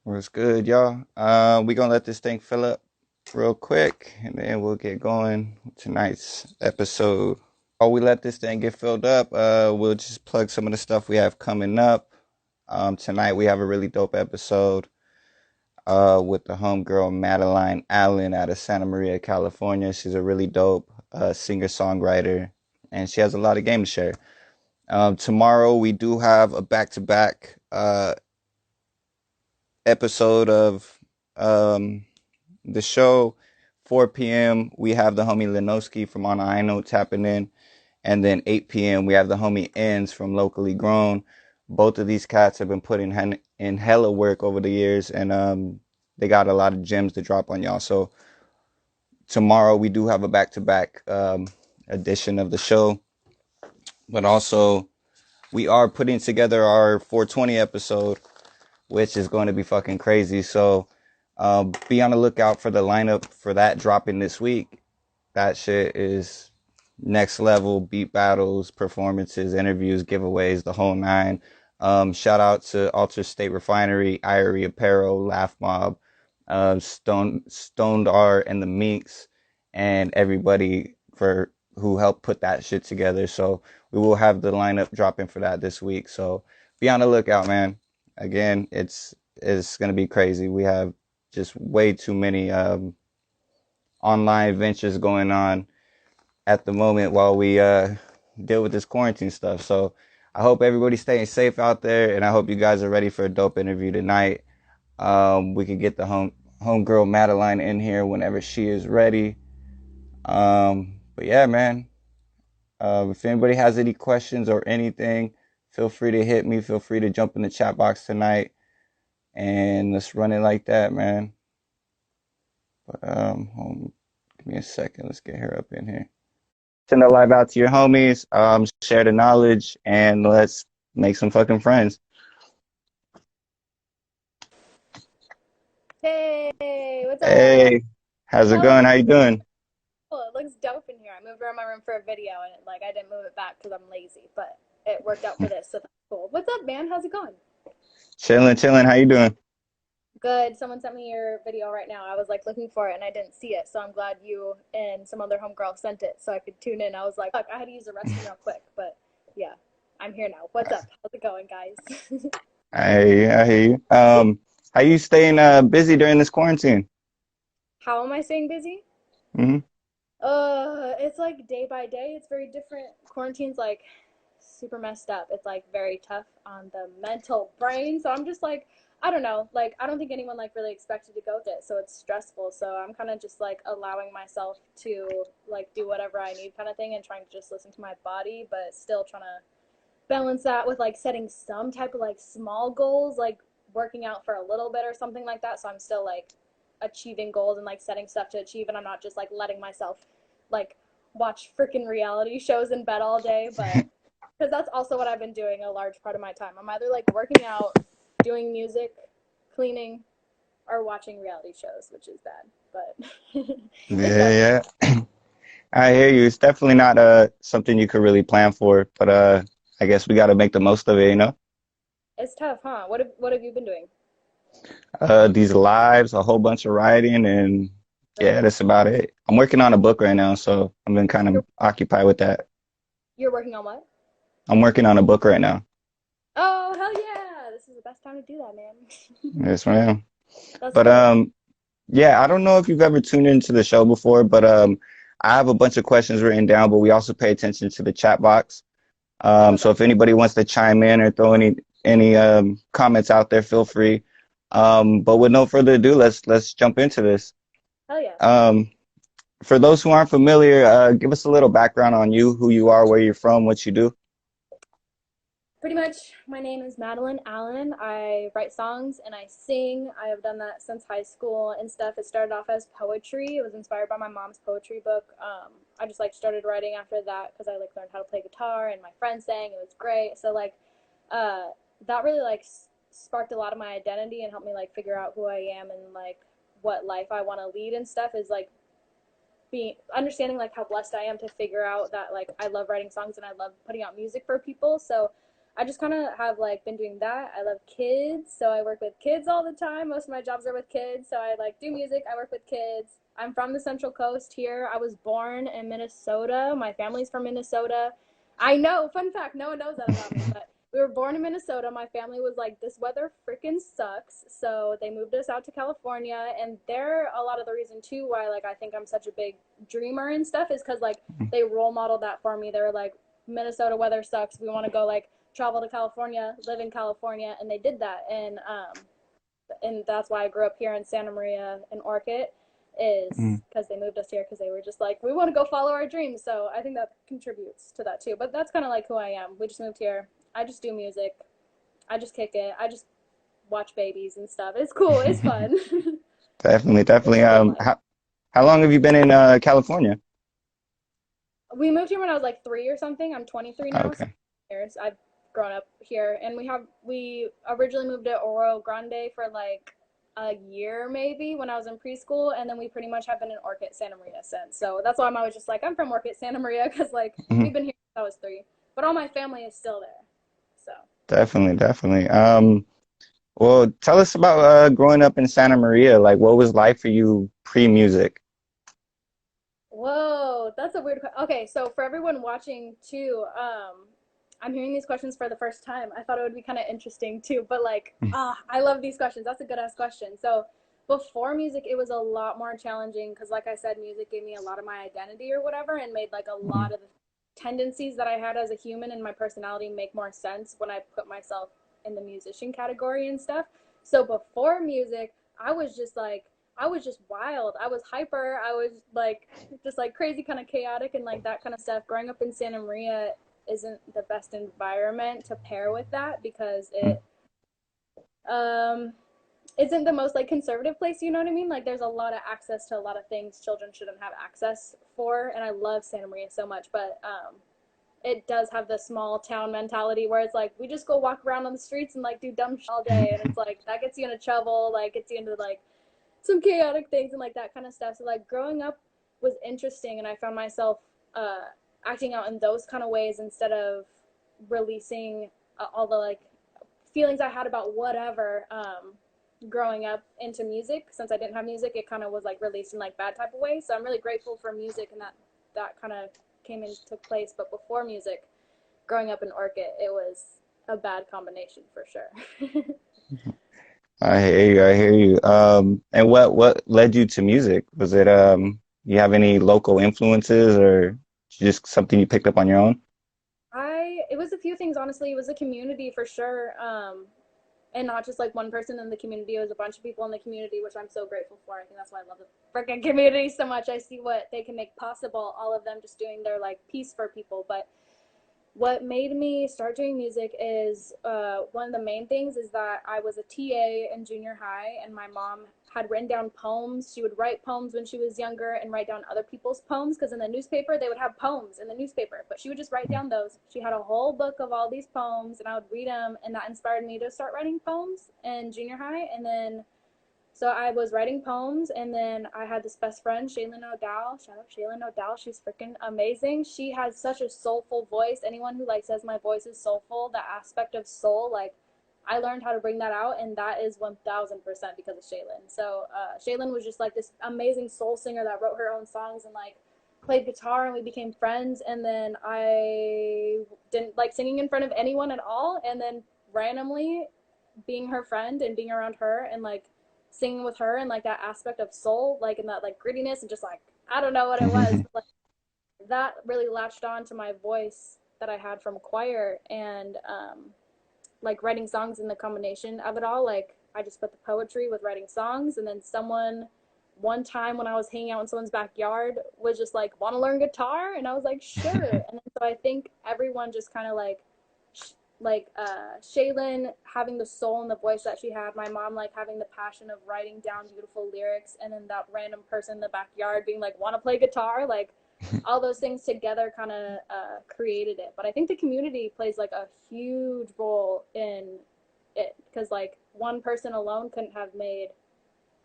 What's good, y'all? We gonna let this thing fill up real quick, and then we'll get going with tonight's episode. While we let this thing get filled up, we'll just plug some of the stuff we have coming up. Tonight we have a really dope episode with the homegirl Madeline Allen out of Santa Maria, California. She's a really dope singer-songwriter, and she has a lot of game to share. Tomorrow we do have a back-to-back episode of um, the show. 4 p.m. we have the homie Lenoski from On I Know tapping in, and then 8 p.m. we have the homie Ends from Locally Grown. Both of these cats have been putting in hella work over the years, and they got a lot of gems to drop on y'all. So tomorrow we do have a back-to-back edition of the show, but also we are putting together our 420 episode, which is going to be fucking crazy. So be on the lookout for the lineup for that dropping this week. That shit is next level. Beat battles, performances, interviews, giveaways, the whole nine. Shout out to Alter State Refinery, Irie Apparel, Laugh Mob, Stoned Art, and the Meeks, and everybody for who helped put that shit together. So we will have the lineup dropping for that this week. So be on the lookout, man. Again, it's gonna be crazy. We have just way too many online ventures going on at the moment while we deal with this quarantine stuff. So I hope everybody's staying safe out there, and I hope you guys are ready for a dope interview tonight. We could get the homegirl Madeline in here whenever she is ready. But yeah, man. If anybody has any questions or anything, feel free to hit me. Feel free to jump in the chat box tonight, and let's run it like that, man. But give me a second. Let's get her up in here. Send the live out to your homies. Share the knowledge, and let's make some fucking friends. Hey, what's up? Hey, how's it How's going? it? How you doing? Cool. It looks dope in here. I moved around my room for a video and I didn't move it back because I'm lazy, but it worked out for this, so that's cool. What's up, man? How's it going? Chilling, chilling. How you doing? Good. Someone sent me your video right now. I was like looking for it and I didn't see it, so I'm glad you and some other homegirl sent it so I could tune in. I was like, fuck, I had to use the restroom real quick, but yeah, I'm here now. What's up? How's it going, guys? I hear you. How you staying busy during this quarantine? How am I staying busy? Hmm. It's like day by day. It's very different. Quarantine's like super messed up. It's like very tough on the mental brain. So I'm just like, I don't know. Like I don't think anyone like really expected to go with it. So it's stressful. So I'm kind of just like allowing myself to like do whatever I need kind of thing and trying to just listen to my body, but still trying to balance that with like setting some type of like small goals, like working out for a little bit or something like that. So I'm still like achieving goals and like setting stuff to achieve, and I'm not just like letting myself like watch freaking reality shows in bed all day. But because that's also what I've been doing a large part of my time. I'm either like working out, doing music, cleaning, or watching reality shows, which is bad, but it's what Yeah, yeah. I hear you. It's definitely not something you could really plan for, but I guess we got to make the most of it, you know? it's tough, huh? What have you been doing? These lives, a whole bunch of writing, and yeah, Really? that's about it. I'm working on a book right now, so I've been kind of You're occupied with that. you're working on what? I'm working on a book right now. Oh hell yeah! This is the best time to do that, man. Yes, ma'am. That's But dope. yeah, I don't know if you've ever tuned into the show before, but I have a bunch of questions written down, but we also pay attention to the chat box. Okay. So if anybody wants to chime in or throw any comments out there, feel free. But with no further ado, let's jump into this. Hell yeah. Um, for those who aren't familiar, give us a little background on you, who you are, where you're from, what you do. Pretty much, my name is Madeline Allen. I write songs and I sing. I have done that since high school and stuff. It started off as poetry. It was inspired by my mom's poetry book. I just like started writing after that because I like learned how to play guitar and my friend sang. It was great. So like, uh, that really like sparked a lot of my identity and helped me like figure out who I am and like what life I want to lead and stuff. Is like being understanding like how blessed I am to figure out that like I love writing songs and I love putting out music for people. So I just kind of have like been doing that. I love kids, so I work with kids all the time. Most of my jobs are with kids, so I like do music. I work with kids. I'm from the Central Coast here. I was born in Minnesota. My family's from Minnesota. I know, fun fact, no one knows that about me, but we were born in Minnesota. My family was like, this weather freaking sucks. So they moved us out to California. And they're a lot of the reason too why like I think I'm such a big dreamer and stuff is because like they role modeled that for me. They were like, Minnesota weather sucks. We want to go like travel to California, live in California, and they did that. And that's why I grew up here in Santa Maria and Orchid is because they moved us here because they were just like we want to go follow our dreams. So I think that contributes to that too. But that's kind of like who I am. We just moved here. I just do music. I just kick it. I just watch babies and stuff. It's cool. It's fun. Definitely, It's definitely. a good life. How long have you been in California? We moved here when I was like 3 or something. I'm 23 now, so Okay. years I've grown up here, and we originally moved to Oro Grande for like a year maybe when I was in preschool, and then we pretty much have been in Orchid Santa Maria since. So that's why I'm always just like I'm from Orchid Santa Maria because like we've Mhm. been here since I was 3, but all my family is still there. So. Definitely, definitely. Well, tell us about growing up in Santa Maria. Like, what was life for you pre-music? Whoa, that's a weird question. Okay, so for everyone watching too, I'm hearing these questions for the first time. I thought it would be kind of interesting too, but like, I love these questions. That's a good ass question. So before music, it was a lot more challenging because, like I said, music gave me a lot of my identity or whatever, and made like a lot of the tendencies that I had as a human and my personality make more sense when I put myself in the musician category and stuff. So before music, I was just like I was just wild. I was hyper. I was like just like crazy, kind of chaotic, and like that kind of stuff. Growing up in Santa Maria isn't the best environment to pair with that because it um isn't the most like conservative place. You know what I mean? Like there's a lot of access to a lot of things children shouldn't have access for, and I love Santa Maria so much, but it does have the small town mentality where it's like we just go walk around on the streets and like do dumb shit all day, and it's like that gets you into trouble, like gets you into like some chaotic things and like that kind of stuff. So like growing up was interesting, and I found myself uh, acting out in those kind of ways instead of releasing all the like feelings I had about whatever. Growing up into music, since I didn't have music, it kind of was like released in like bad type of ways. So I'm really grateful for music and that kind of came into place. But before music, growing up in Orchid, it was a bad combination for sure. I hear you. I hear you. And what led you to music? Was it you have any local influences or just something you picked up on your own? It was a few things, honestly. It was a community for sure. And not just like one person in the community. It was a bunch of people in the community, which I'm so grateful for. I think that's why I love the freaking community so much. I see what they can make possible. All of them just doing their like piece for people. But what made me start doing music is one of the main things is that I was a TA in junior high, and my mom had written down poems. She would write poems when she was younger and write down other people's poems because in the newspaper they would have poems in the newspaper, but she would just write down those. She had a whole book of all these poems, and I would read them, and that inspired me to start writing poems in junior high. And then so I was writing poems, and then I had this best friend, Shaylin O'Dowd. Shout out Shaylin O'Dowd. She's freaking amazing. She has such a soulful voice. Anyone who like says my voice is soulful, that aspect of soul, like I learned how to bring that out, and that is 1000% because of Shaylin. So Shaylin was just like this amazing soul singer that wrote her own songs and like played guitar, and we became friends. And then I didn't like singing in front of anyone at all, and then randomly being her friend and being around her and like singing with her and like that aspect of soul, like in that like grittiness and just like I don't know what it was, but like that really latched on to my voice that I had from choir and like writing songs in the combination of it all. Like I just put the poetry with writing songs, and then someone one time when I was hanging out in someone's backyard was just like, "Want to learn guitar?" And I was like, "Sure." And then, so I think everyone just kind of like Shaylin having the soul and the voice that she had, my mom like having the passion of writing down beautiful lyrics, and then that random person in the backyard being like, "Want to play guitar?" Like all those things together kind of created it. But I think the community plays like a huge role in it because like one person alone couldn't have made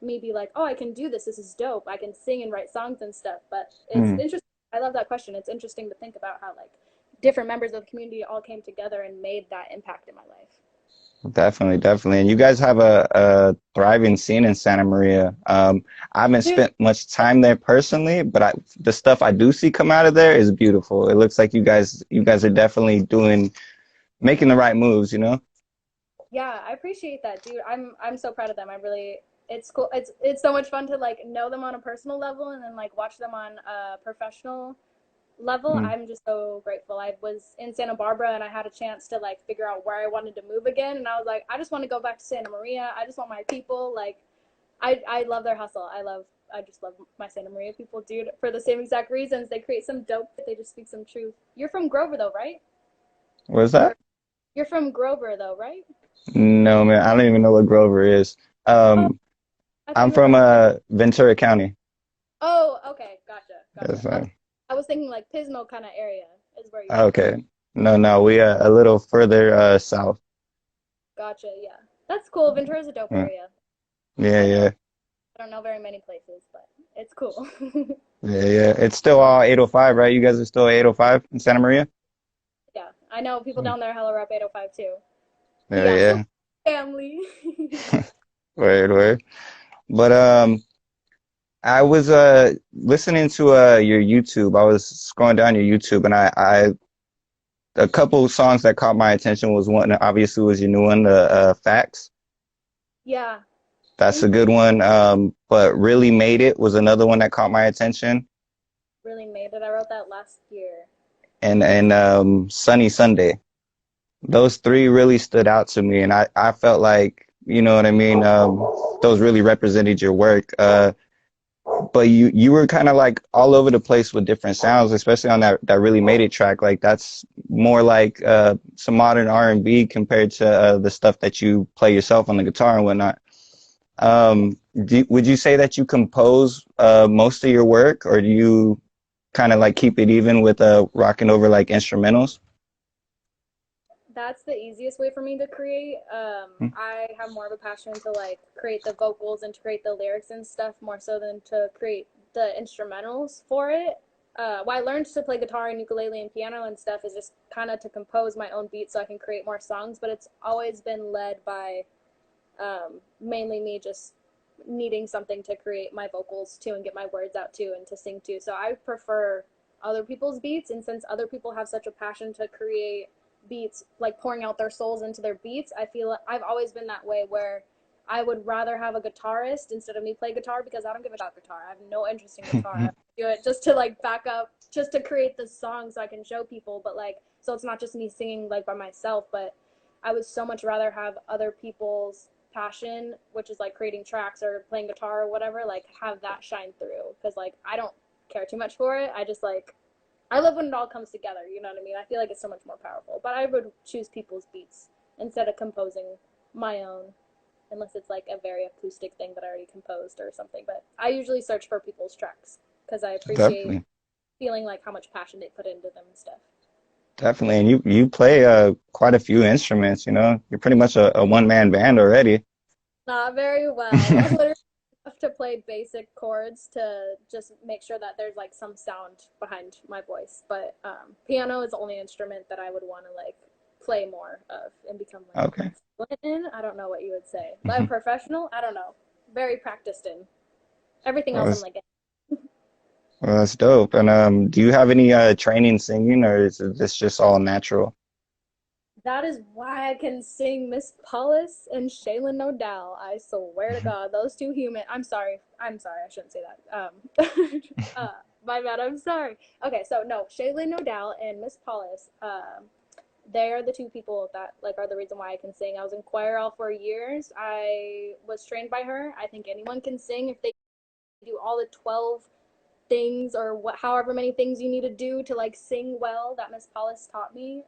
me be like, oh, I can do this. This is dope. I can sing and write songs and stuff. But it's interesting. I love that question. It's interesting to think about how like different members of the community all came together and made that impact in my life. Definitely, definitely. And you guys have a thriving scene in Santa Maria. I haven't Dude, spent much time there personally, but the stuff I do see come out of there is beautiful. It looks like you guys are definitely making the right moves, you know? yeah, I appreciate that, dude. I'm so proud of them. I really it's cool. It's so much fun to like know them on a personal level and then like watch them on a professional level. Mm. I'm just so grateful. I was in Santa Barbara and I had a chance to like figure out where I wanted to move again, and I was like, I just want to go back to Santa Maria. I just want my people. Like, I love their hustle. I just love my Santa Maria people, dude. For the same exact reasons, they create some dope. They just speak some truth. You're from Grover though, right? Where's Or that? you're from Grover though, right? No, man, I don't even know what Grover is. Oh, Um, I thought I'm you were from from. Ventura County. Oh, okay, gotcha, gotcha. That's Okay, I was thinking like Pismo kind of area is where you're from. okay. No, no, we a little further south. Gotcha, yeah. That's cool. Ventura's a dope Uh, area. Yeah, I know yeah. I don't know very many places, but it's cool. Yeah, yeah. It's still all 805, right? You guys are still 805 in Santa Maria? Yeah, I know people Mm. down there hella rep 805 too. But Yeah, yeah, still yeah. family. Word, word. But I was listening to your YouTube. I was scrolling down your YouTube and I a couple of songs that caught my attention was one obviously was your new one, the Facts. Yeah, That's a thank you. good one. But Really Made It was another one that caught my attention. Really made it. I wrote that last year. And Sunny Sunday. Those three really stood out to me, and I felt like, you know what I mean, those really represented your work. But you were kind of like all over the place with different sounds, especially on that Really Made It track. Like that's more like some modern R&B compared to the stuff that you play yourself on the guitar and whatnot. Would you say that you compose most of your work, or do you kind of like keep it even with rocking over like instrumentals? That's the easiest way for me to create. I have more of a passion to like create the vocals and to create the lyrics and stuff more so than to create the instrumentals for it. Why I learned to play guitar and ukulele and piano and stuff is just kind of to compose my own beats so I can create more songs. But it's always been led by mainly me just needing something to create my vocals to and get my words out to and to sing to. So I prefer other people's beats, and since other people have such a passion to create beats, like pouring out their souls into their beats, I feel like I've always been that way where I would rather have a guitarist instead of me play guitar because I don't give a shit about guitar. I have no interest in guitar. I do it just to like back up, just to create the song so I can show people, but like so it's not just me singing like by myself, but I would so much rather have other people's passion, which is like creating tracks or playing guitar or whatever, like have that shine through. Because like I don't care too much for it. I just like I love when it all comes together. You know what I mean? I feel like it's so much more powerful. But I would choose people's beats instead of composing my own, unless it's like a very acoustic thing that I already composed or something. But I usually search for people's tracks because I appreciate Definitely, feeling like how much passion they put into them and stuff. definitely. And you play quite a few instruments, you know. You're pretty much a one-man band already. Not very well. Literally have to play basic chords to just make sure that there's like some sound behind my voice. But piano is the only instrument that I would want to like play more of and become like Okay. fluent in. I don't know what you would say. Like Hmm. professional? I don't know. Very practiced in. Everything Well, else I'm that's, like, well, that's dope. And do you have any training singing, or is this just all natural? that is why I can sing Miss Paulus and Shaylin Nodal. I swear to God, those two human. I'm sorry. I'm sorry. I shouldn't say that. My bad. I'm sorry. Okay, so no, Shaylin Nodal and Miss Paulus. They are the two people that like are the reason why I can sing. I was in choir all 4 years. I was trained by her. I think anyone can sing if they do all the 12 things or what, however many things you need to do to like sing well. That Miss Paulus taught me.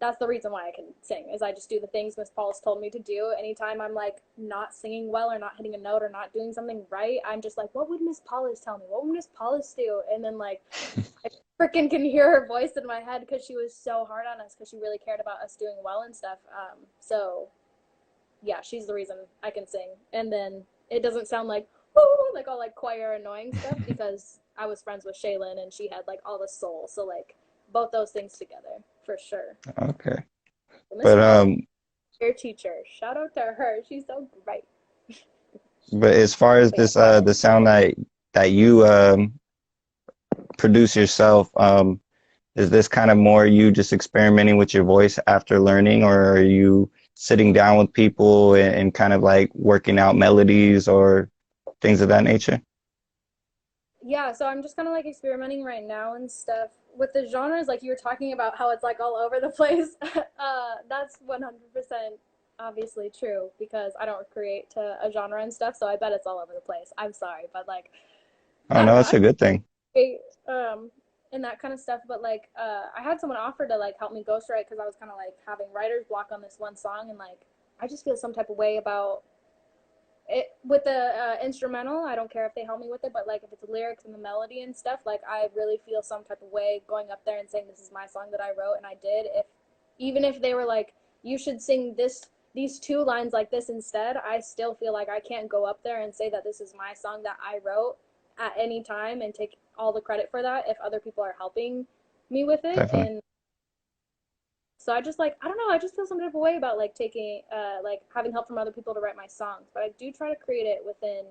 That's the reason why I can sing is I just do the things Miss Paulus told me to do. Anytime I'm like not singing well or not hitting a note or not doing something right, I'm just like, what would Miss Paulus tell me? What would Miss Paulus do? And then like I freaking can hear her voice in my head because she was so hard on us because she really cared about us doing well and stuff. So yeah, she's the reason I can sing. And then it doesn't sound like like all like choir annoying stuff because I was friends with Shaylin and she had like all the soul. So like both those things together for sure. Okay. So Miss But Madeline, your teacher, shout out to her. She's so great. as far as But yeah, this the sound that you produce yourself, is this kind of more you just experimenting with your voice after learning, or are you sitting down with people and kind of like working out melodies or things of that nature? yeah, so I'm just kind of like experimenting right now and stuff with the genres. Like you were talking about how it's like all over the place. That's 100% obviously true because I don't create to a genre and stuff, so I bet it's all over the place. I'm sorry, but like Oh I don't no, know. it's a good thing. I and that kind of stuff. But like, I had someone offer to like help me ghostwrite because I was kind of like having writer's block on this one song, and like I just feel some type of way about it with the instrumental. I don't care if they help me with it, but like if it's the lyrics and the melody and stuff, like I really feel some type of way going up there and saying this is my song that I wrote and I did. If even if they were like you should sing these two lines like this instead, I still feel like I can't go up there and say that this is my song that I wrote at any time and take all the credit for that if other people are helping me with it. Definitely. And so I just like I don't know, I just feel some type of way about like taking like having help from other people to write my songs. But I do try to create it within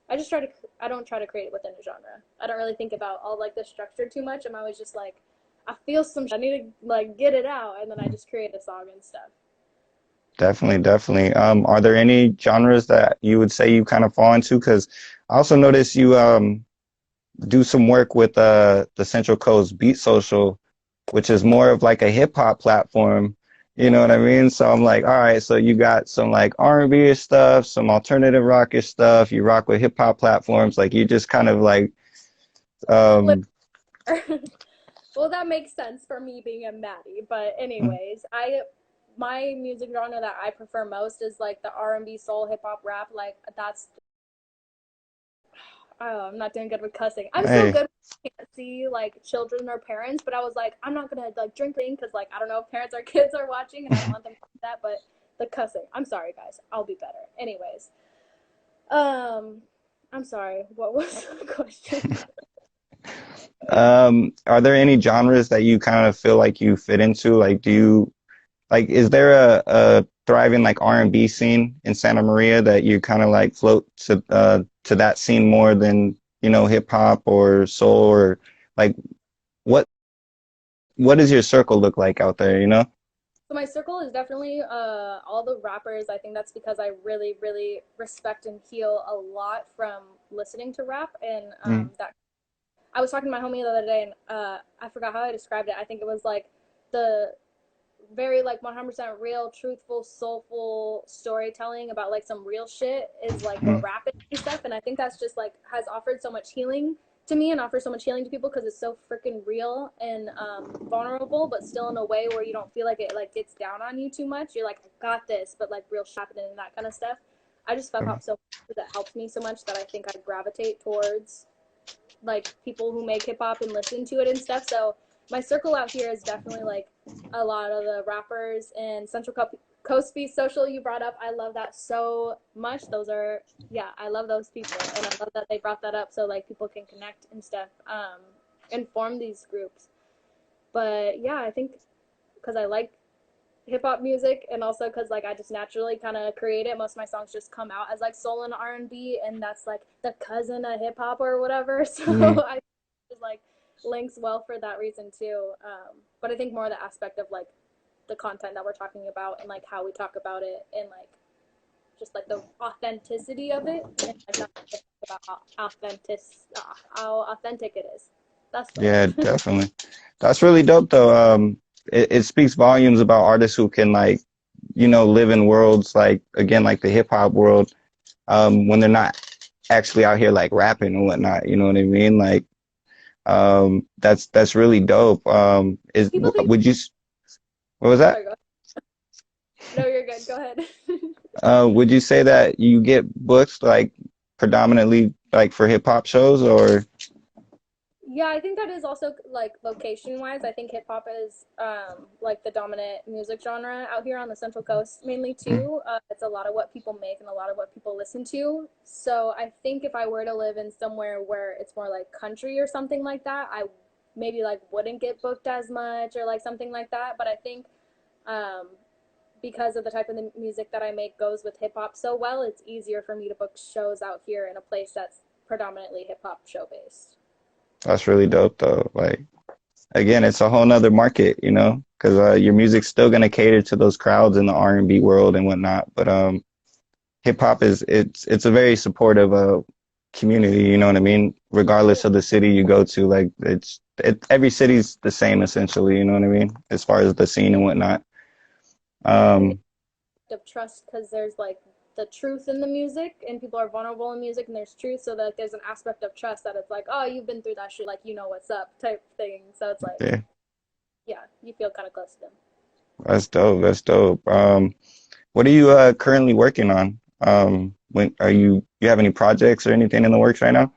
I just try to I don't try to create it within a genre. I don't really think about all like the structure too much. I'm always just like I feel some I need to like get it out and then I just create a song and stuff. Definitely, definitely. Are there any genres that you would say you kind of fall into? Because I also noticed you do some work with the Central Coast Beat Social, which is more of like a hip hop platform. You know what I mean? So I'm like, all right, so you got some like R&B-ish stuff, some alternative rockish stuff. You rock with hip hop platforms. Like you just kind of like, um, Well, that makes sense for me being a Maddie. But anyways, I my music genre that I prefer most is like the R&B, soul, hip hop, rap. Like that's oh, I'm not doing good with cussing. I'm so hey, good. I can't see like children or parents, but I was like, I'm not gonna like drink because like I don't know if parents or kids are watching, and I don't want them to do that. But the cussing, I'm sorry, guys. I'll be better. Anyways, um, I'm sorry. What was the question? are there any genres that you kind of feel like you fit into? Like, do you like, is there a thriving like R&B scene in Santa Maria that you kind of like float to that scene more than, you know, hip hop or soul or like what what does your circle look like out there, you know? So my circle is definitely all the rappers. I think that's because I really, really respect and heal a lot from listening to rap, and Mm, that I was talking to my homie the other day, and I forgot how I described it. I think it was like the very like 100% real, truthful, soulful storytelling about like some real shit is like what mm, rap is and stuff. And I think that's just like has offered so much healing to me and offers so much healing to people because it's so freaking real and vulnerable, but still in a way where you don't feel like it like gets down on you too much. You're like, I got this, but like real shit happening and that kind of stuff. I just fuck up so much because it helps me so much that I think I gravitate towards like people who make hip hop and listen to it and stuff. So my circle out here is definitely like a lot of the rappers and Central Coast Beat Social you brought up. I love that so much. Those are yeah, I love those people and I love that they brought that up so like people can connect and stuff and form these groups. But yeah, I think because I like hip hop music and also because like I just naturally kind of create it. Most of my songs just come out as like soul and R&B, and that's like the cousin of hip hop or whatever. mm. So I just like links well for that reason too. But I think more the aspect of like the content that we're talking about and like how we talk about it and like just like the authenticity of it and like not just about how authentic it is. That's the Yeah, word. definitely. That's really dope though. It speaks volumes about artists who can like, you know, live in worlds like again like the hip hop world, when they're not actually out here like rapping and whatnot, you know what I mean? Like that's really dope. Is People think would you what was that? sorry, go ahead. No, you're good. Go ahead. Would you say that you get booked like predominantly like for hip hop shows or Yeah, I think that is also like location wise. I think hip hop is like the dominant music genre out here on the Central Coast mainly mm, too. It's a lot of what people make and a lot of what people listen to. So I think if I were to live in somewhere where it's more like country or something like that, I maybe like wouldn't get booked as much or like something like that. But I think um, because of the type of the music that I make goes with hip hop so well, it's easier for me to book shows out here in a place that's predominantly hip hop show based. That's really dope though. Like again, it's a whole nother market, you know, because your music's still gonna cater to those crowds in the R&B world and whatnot. But hip hop is it's a very supportive community, you know what I mean? Regardless of the city you go to, like every city's the same essentially, you know what I mean? As far as the scene and whatnot. Yeah, I think Um, of trust because there's like the truth in the music and people are vulnerable in music and there's truth so that there's an aspect of trust that it's like, oh, you've been through that shit, like you know what's up type thing, so it's like, yeah, yeah, you feel kind of close to them. that's dope. That's dope. What are you currently working on? When are you have any projects or anything in the works right now?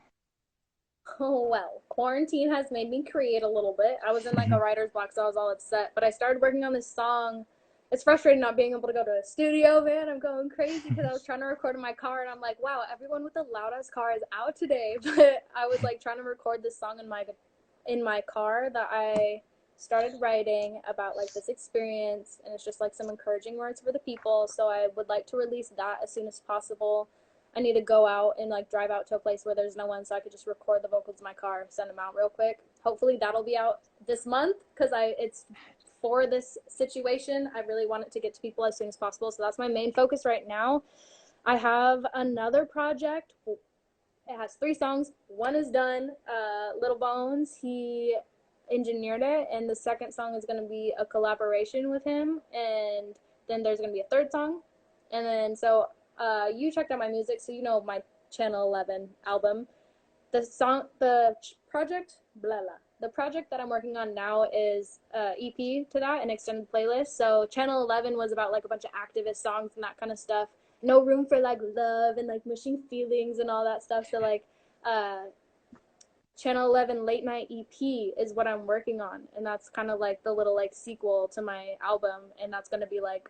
Oh well, quarantine has made me create a little bit. I was in like a writer's block, so I was all upset, but I started working on this song. It's frustrating not being able to go to a studio, man. I'm going crazy because I was trying to record in my car and I'm like, wow, everyone with the loudest car is out today. But I was like trying to record this song in my car that I started writing about like this experience, and it's just like some encouraging words for the people. So I would like to release that as soon as possible. I need to go out and like drive out to a place where there's no one so I could just record the vocals in my car, send them out real quick. Hopefully that'll be out this month because I it's for this situation. I really want it to get to people as soon as possible. So that's my main focus right now. I have another project. It has 3 songs. One is done. Little Bones, he engineered it, and the second song is going to be a collaboration with him. And then there's going to be a third song. And then so you checked out my music, so you know my Channel 11 album. The project, blah blah. The project that I'm working on now is EP to that, an extended playlist. So Channel 11 was about like a bunch of activist songs and that kind of stuff. No room for like love and like mushing feelings and all that stuff. So like uh, Channel 11 Late Night EP is what I'm working on, and that's kind of like the little like sequel to my album, and that's gonna be like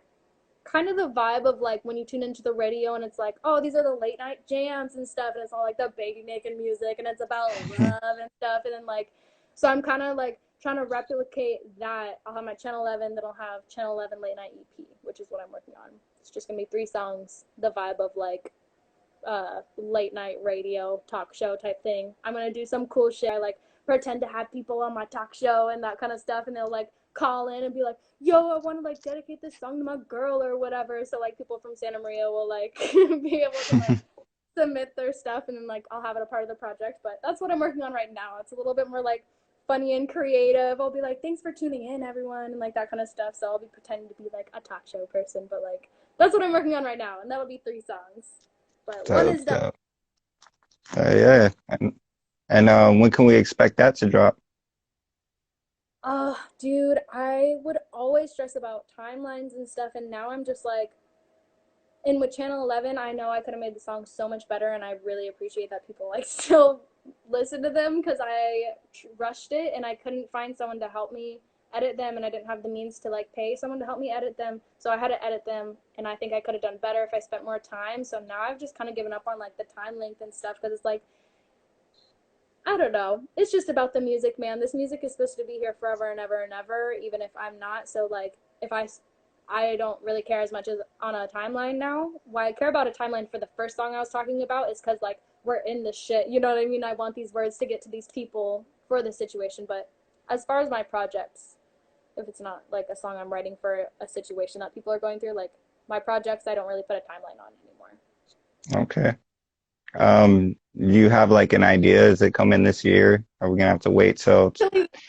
kind of the vibe of like when you tune into the radio and it's like, oh, these are the late night jams and stuff, and it's all like the baby making music and it's about love and stuff, and then like, so I'm kind of like trying to replicate that. I'll have my Channel 11 that'll have Channel 11 Late Night EP, which is what I'm working on. It's just gonna be 3 songs, the vibe of like late night radio talk show type thing. I'm gonna do some cool shit. I like pretend to have people on my talk show and that kind of stuff, and they'll like call in and be like, "Yo, I want to like dedicate this song to my girl or whatever." So like people from Santa Maria will like be able to like submit their stuff, and then like I'll have it a part of the project. But that's what I'm working on right now. It's a little bit more like funny and creative. I'll be like, "Thanks for tuning in, everyone," and like that kind of stuff. So I'll be pretending to be like a talk show person, but like that's what I'm working on right now, and that'll be 3 songs. But one Dope, is done. dope. Yeah. And when can we expect that to drop? Dude, I would always stress about timelines and stuff, and now I'm just like, and with Channel 11, I know I could have made the song so much better, and I really appreciate that people like still listen to them because I rushed it and I couldn't find someone to help me edit them, and I didn't have the means to like pay someone to help me edit them, so I had to edit them, and I think I could have done better if I spent more time. So now I've just kind of given up on like the time length and stuff because it's like, I don't know. It's just about the music, man. This music is supposed to be here forever and ever and ever, even if I'm not. So like, if I don't really care as much as on a timeline now. Why I care about a timeline for the first song I was talking about is because like we're in this shit. You know what I mean? I want these words to get to these people for this situation. But as far as my projects, if it's not like a song I'm writing for a situation that people are going through, like my projects, I don't really put a timeline on anymore. Okay. Do you have like an idea? Is it coming this year? Are we gonna have to wait till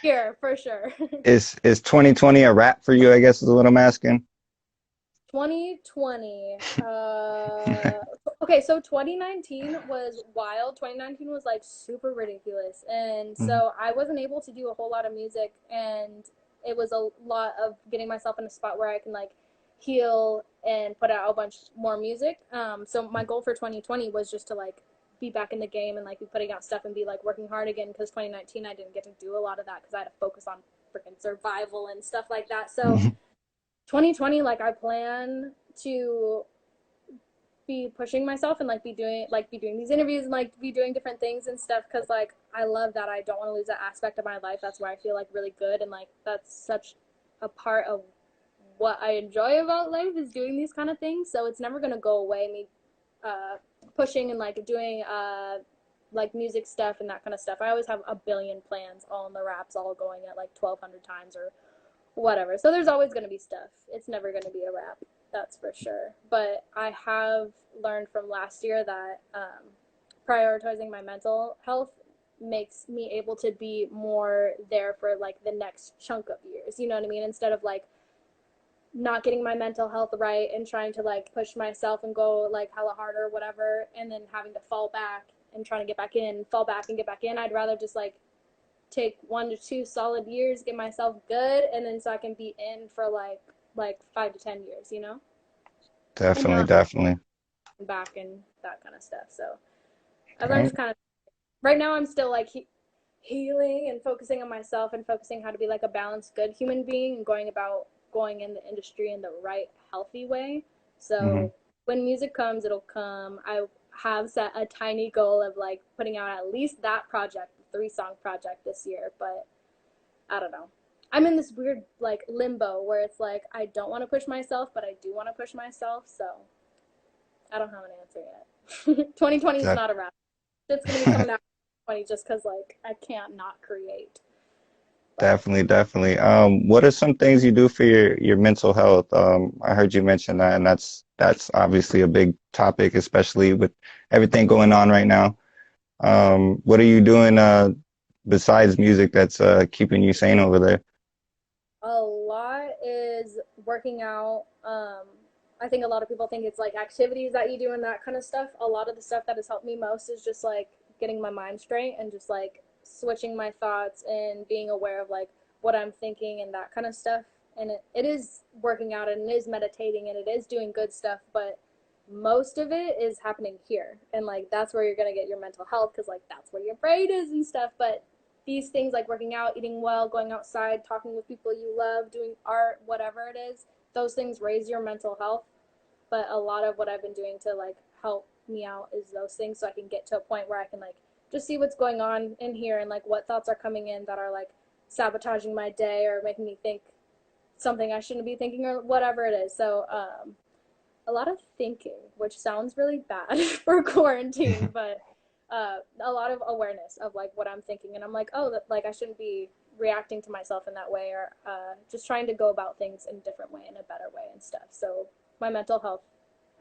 Here for sure. is 2020 a wrap for you, I guess is what I'm asking. 2020. Okay, so 2019 was wild. 2019 was like super ridiculous. And Mhm. so I wasn't able to do a whole lot of music, and it was a lot of getting myself in a spot where I can like heal and put out a bunch more music. So my goal for 2020 was just to like be back in the game and like be putting out stuff and be like working hard again, because 2019 I didn't get to do a lot of that because I had to focus on freaking survival and stuff like that. So 2020, like I plan to be pushing myself and like be doing these interviews and like be doing different things and stuff because like I love that. I don't want to lose that aspect of my life. That's where I feel like really good and like that's such a part of what I enjoy about life is doing these kind of things. So it's never gonna go away. Me uh, pushing and like doing like music stuff and that kind of stuff. I always have a billion plans all in the raps, all going at like 1,200 times or whatever. So there's always going to be stuff. It's never going to be a wrap, that's for sure. But I have learned from last year that prioritizing my mental health makes me able to be more there for like the next chunk of years. You know what I mean? Instead of like not getting my mental health right and trying to like push myself and go like hella harder or whatever and then having to fall back and trying to get back in, fall back and get back in. I'd rather just like take 1 to 2 solid years, get myself good, and then so I can be in for like 5 to 10 years, you know, and Definitely, not definitely. back and that kind of stuff. So All I've learned right. to kind of right now I'm still like healing and focusing on myself and focusing how to be like a balanced, good human being and going about going in the industry in the right, healthy way. Hmm. So when music comes, it'll come. I have set a tiny goal of like putting out at least that project, 3 song project this year, but I don't know. I'm in this weird like limbo where it's like I don't want to push myself, but I do want to push myself. So I don't have an answer yet. 2020 is not a wrap. It's gonna be coming out 20 just because like I can't not create. But Definitely, definitely. What are some things you do for your mental health? I heard you mention that, and that's obviously a big topic, especially with everything going on right now. What are you doing besides music that's keeping you sane over there? a lot is working out. I think a lot of people think it's like activities that you do and that kind of stuff. A lot of the stuff that has helped me most is just like getting my mind straight and just like switching my thoughts and being aware of like what I'm thinking and that kind of stuff. And it is working out and it is meditating and it is doing good stuff, but most of it is happening here. And like that's where you're going to get your mental health because like that's where your brain is and stuff. But these things like working out, eating well, going outside, talking with people you love, doing art, whatever it is, those things raise your mental health. But a lot of what I've been doing to like help me out is those things so I can get to a point where I can like just see what's going on in here and like what thoughts are coming in that are like sabotaging my day or making me think something I shouldn't be thinking or whatever it is. So a lot of thinking, which sounds really bad for quarantine, but a lot of awareness of like what I'm thinking, and I'm like, oh, that like I shouldn't be reacting to myself in that way, or just trying to go about things in a different way, in a better way, and stuff. So my mental health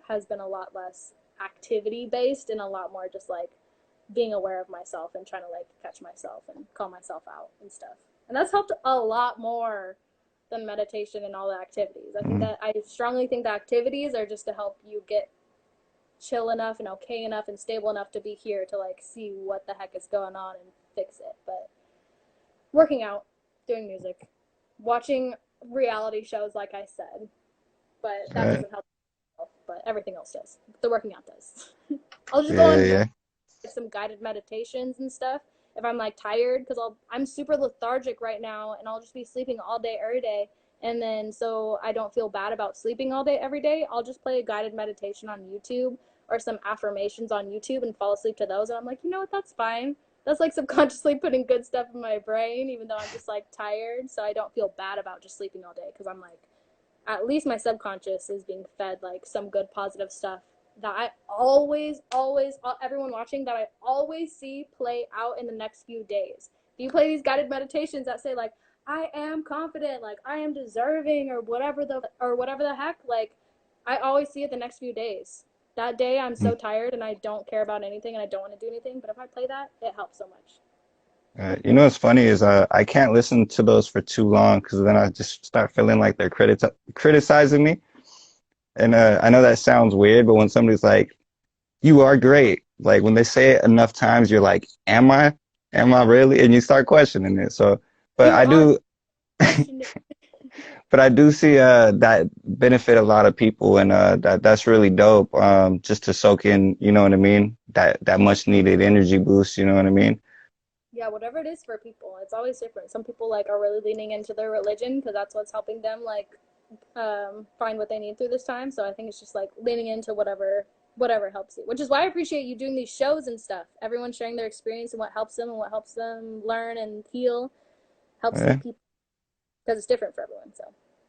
has been a lot less activity based and a lot more just like being aware of myself and trying to like catch myself and call myself out and stuff. And that's helped a lot more than meditation and all the activities. I strongly think the activities are just to help you get chill enough and okay enough and stable enough to be here to like see what the heck is going on and fix it. But working out, doing music, watching reality shows like I said, but that Right. doesn't help, but everything else does. The working out does. I'll just go Yeah, on yeah. some guided meditations and stuff if I'm like tired because I'm super lethargic right now and I'll just be sleeping all day every day. And then so I don't feel bad about sleeping all day every day, I'll just play a guided meditation on YouTube or some affirmations on YouTube and fall asleep to those. And I'm like, you know what, that's fine. That's like subconsciously putting good stuff in my brain, even though I'm just like tired. So I don't feel bad about just sleeping all day because I'm like, at least my subconscious is being fed like some good positive stuff that I always, everyone watching, that I always see play out in the next few days. If you play these guided meditations that say like, I am confident, like I am deserving, or whatever the heck, like I always see it the next few days. That day I'm so tired and I don't care about anything and I don't want to do anything, but if I play that, it helps so much. You know what's funny is I can't listen to those for too long because then I just start feeling like they're criticizing me. And I know that sounds weird, but when somebody's like, "You are great," like when they say it enough times, you're like, "Am I? Am I really?" And you start questioning it. So, but You I are do, questioning. but I do see that benefit a lot of people, and that's really dope. Just to soak in, you know what I mean? That much needed energy boost, you know what I mean? Yeah, whatever it is for people, it's always different. Some people like are really leaning into their religion because that's what's helping them like find what they need through this time. So I think it's just like leaning into whatever whatever helps you. Which is why I appreciate you doing these shows and stuff. Everyone sharing their experience and what helps them learn and heal helps the Yeah, people because it's different for everyone. So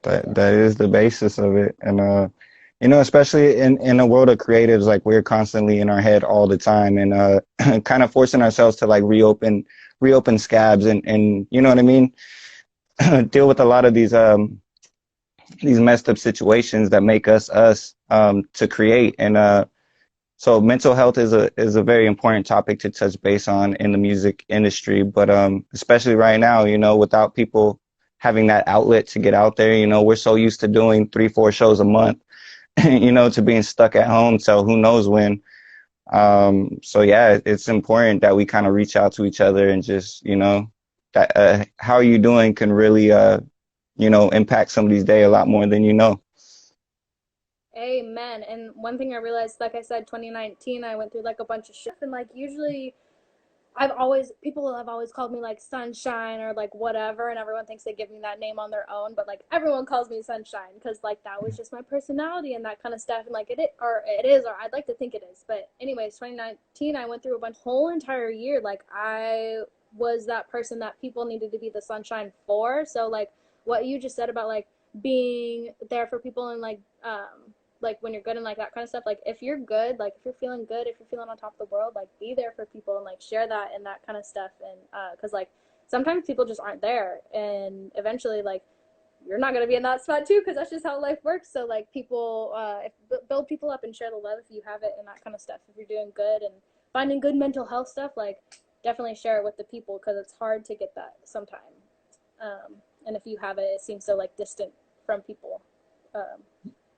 yeah. that is the basis of it. And especially in a world of creatives, like we're constantly in our head all the time and kind of forcing ourselves to like reopen scabs and you know what I mean? Deal with a lot of these messed up situations that make us to create. And so mental health is a very important topic to touch base on in the music industry, but especially right now, without people having that outlet to get out there, we're so used to doing 3, 4 shows a month, to being stuck at home till who knows when. So yeah, it's important that we kind of reach out to each other and just, that how are you doing can really impact somebody's day a lot more than you know. Amen. And one thing I realized, like I said, 2019, I went through like a bunch of shit, and like usually people have always called me like Sunshine or like whatever, and everyone thinks they give me that name on their own, but like everyone calls me Sunshine because like that was just my personality and that kind of stuff, and like it is, or I'd like to think it is. But anyways, 2019, I went through a bunch whole entire year. Like I was that person that people needed to be the sunshine for. So like what you just said about like being there for people and like when you're good and like that kind of stuff, like if you're good, like if you're feeling good, if you're feeling on top of the world, like be there for people and like share that and that kind of stuff. And because like sometimes people just aren't there, and eventually like you're not going to be in that spot too, because that's just how life works. So like people build people up and share the love if you have it and that kind of stuff. If you're doing good and finding good mental health stuff, like definitely share it with the people, because it's hard to get that sometimes. And if you have it, it seems so like distant from people.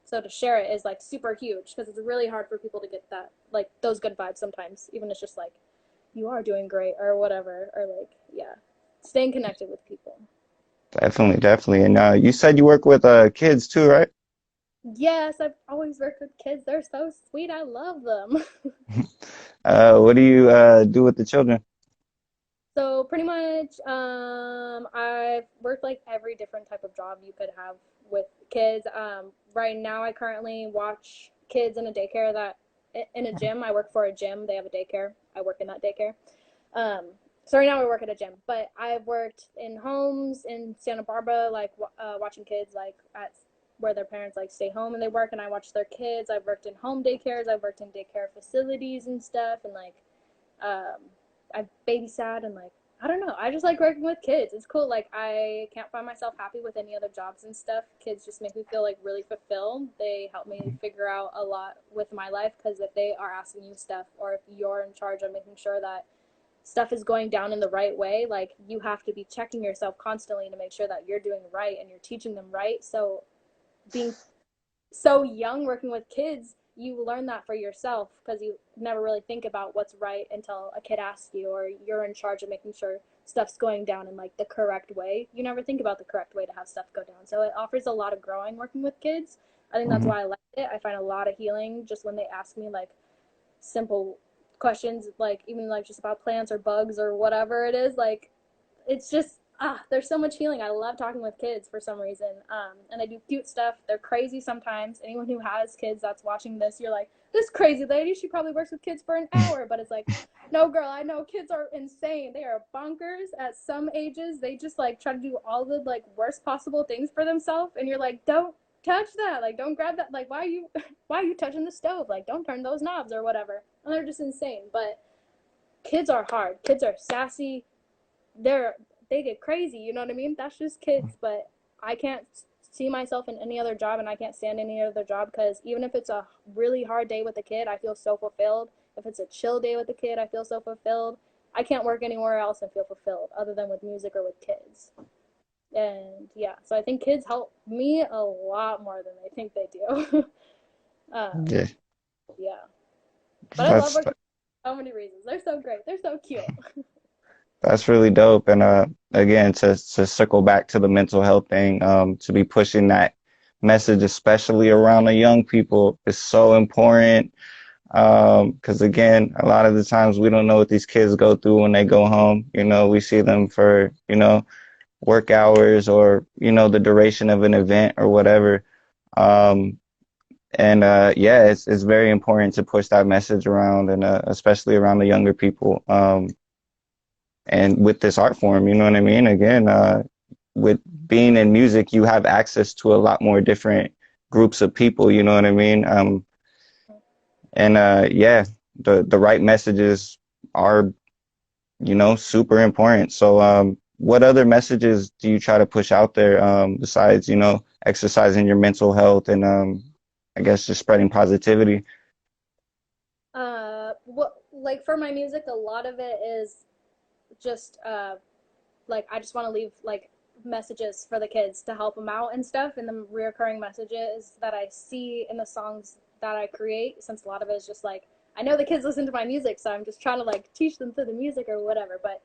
So to share it is like super huge, because it's really hard for people to get that, like those good vibes sometimes, even if it's just like you are doing great or whatever, or like yeah, staying connected with people. Definitely, definitely. And you said you work with kids too, right? Yes, I've always worked with kids. They're so sweet. I love them. What do you do with the children? So pretty much, I've worked like every different type of job you could have with kids. Right now, I currently watch kids in a daycare that in a gym. I work for a gym. They have a daycare. I work in that daycare. Um, so right now I work at a gym, but I've worked in homes in Santa Barbara, like watching kids like at where their parents like stay home and they work, and I watch their kids. I've worked in home daycares. I've worked in daycare facilities and stuff, and like um, I've babysat and like I don't know. I just like working with kids. It's cool. Like I can't find myself happy with any other jobs and stuff. Kids just make me feel like really fulfilled. They help me figure out a lot with my life, because if they are asking you stuff, or if you're in charge of making sure that stuff is going down in the right way, like you have to be checking yourself constantly to make sure that you're doing right and you're teaching them right. So being so young working with kids, you learn that for yourself, because you never really think about what's right until a kid asks you, or you're in charge of making sure stuff's going down in like the correct way. You never think about the correct way to have stuff go down. So it offers a lot of growing working with kids. I think that's Mhm. why I like it. I find a lot of healing just when they ask me like simple questions, like even like just about plants or bugs or whatever it is. Like it's just there's so much healing. I love talking with kids for some reason. And they do cute stuff. They're crazy sometimes. Anyone who has kids that's watching this, you're like, this crazy lady, she probably works with kids for an hour. But it's like, no, girl, I know kids are insane. They are bonkers at some ages. They just like try to do all the like worst possible things for themselves, and you're like, don't touch that. Like, don't grab that. Like, why are you why are you touching the stove? Like, don't turn those knobs or whatever. And they're just insane. But kids are hard. Kids are sassy. they're they get crazy, you know what I mean? That's just kids. But I can't see myself in any other job, and I can't stand any other job, because even if it's a really hard day with a kid, I feel so fulfilled. If it's a chill day with a kid, I feel so fulfilled. I can't work anywhere else and feel fulfilled other than with music or with kids. And yeah, so I think kids help me a lot more than they think they do. um, Yeah, yeah, but I love that's working for so many reasons. They're so great. They're so cute. that's really dope. And again, to circle back to the mental health thing, to be pushing that message, especially around the young people, is so important. Because again, a lot of the times we don't know what these kids go through when they go home. We see them for, work hours or, the duration of an event or whatever. Um, And yeah, it's very important to push that message around, and especially around the younger people. And with this art form, you know what I mean? Again, with being in music, you have access to a lot more different groups of people, you know what I mean? And yeah, the right messages are, you know, super important. So what other messages do you try to push out there, besides, you know, exercising your mental health and I guess just spreading positivity? What like for my music, a lot of it is just like I just want to leave like messages for the kids to help them out and stuff, and the reoccurring messages that I see in the songs that I create, since a lot of it is just like I know the kids listen to my music, so I'm just trying to like teach them through the music or whatever. But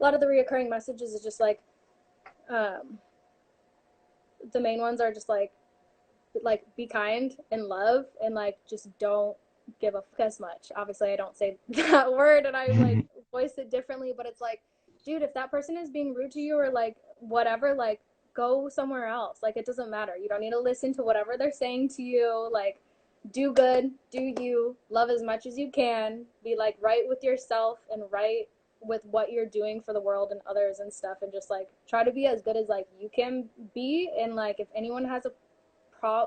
a lot of the reoccurring messages is just um, the main ones are just like be kind and love and like just don't give a fuck as much. Obviously I don't say that word and I like voice it differently, but it's like, dude, if that person is being rude to you or like whatever, like go somewhere else. Like it doesn't matter. You don't need to listen to whatever they're saying to you. Like do good, do you, love as much as you can, be like right with yourself and right with what you're doing for the world and others and stuff, and just like try to be as good as like you can be. And like if anyone has a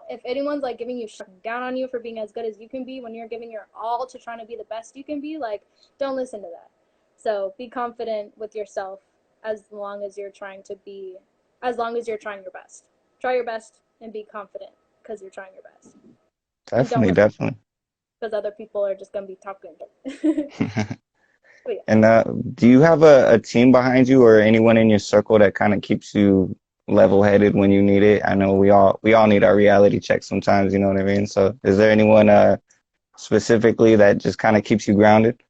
if anyone's like giving you down on you for being as good as you can be when you're giving your all to trying to be the best you can be, like don't listen to that. So be confident with yourself as long as you're trying to be, as long as you're trying your best. Try your best and be confident because you're trying your best. And don't Definitely, listen definitely. because other people are just gonna be talking. But yeah. And do you have a team behind you or anyone in your circle that kind of keeps you level-headed when you need it? I know we all need our reality check sometimes, you know what I mean? So is there anyone specifically that just kind of keeps you grounded?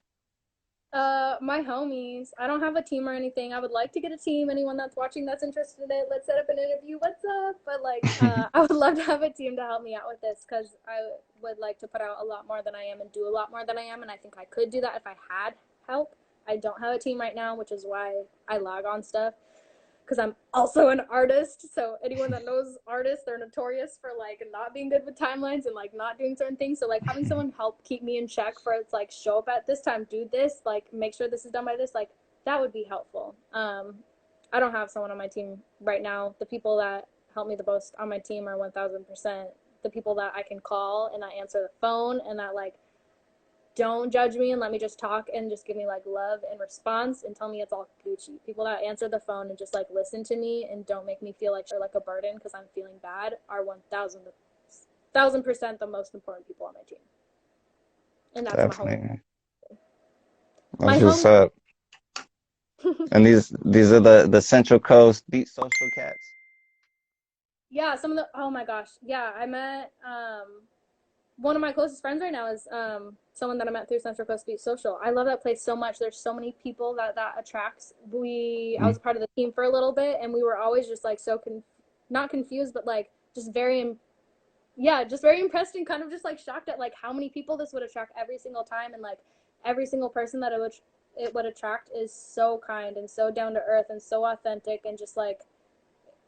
My homies. I don't have a team or anything. I would like to get a team. Anyone that's watching that's interested in it, let's set up an interview. What's up? But like, I would love to have a team to help me out with this because I would like to put out a lot more than I am and do a lot more than I am, and I think I could do that if I had help. I don't have a team right now, which is why I lag on stuff because I'm also an artist. So anyone that knows artists, they're notorious for like not being good with timelines and like not doing certain things. So like having someone help keep me in check for it's like show up at this time, do this, like make sure this is done by this, like that would be helpful. I don't have someone on my team right now. The people that help me the most on my team are 1000% the people that I can call and I answer the phone and that like don't judge me and let me just talk and just give me like love and response and tell me it's all Gucci. People that answer the phone and just like listen to me and don't make me feel like you're like a burden because I'm feeling bad are 1000% the most important people on my team. And that's my Definitely, homie. man. My That's just homie. and these are the Central Coast beat social cats. Yeah, some of the oh my gosh. Yeah, I met one of my closest friends right now is someone that I met through Central Coast Beach Social. I love that place so much. There's so many people that attracts. I Mm. was part of the team for a little bit, and we were always just like not confused, but like just yeah, just very impressed and kind of just like shocked at like how many people this would attract every single time, and like every single person that it would attract is so kind and so down to earth and so authentic and just like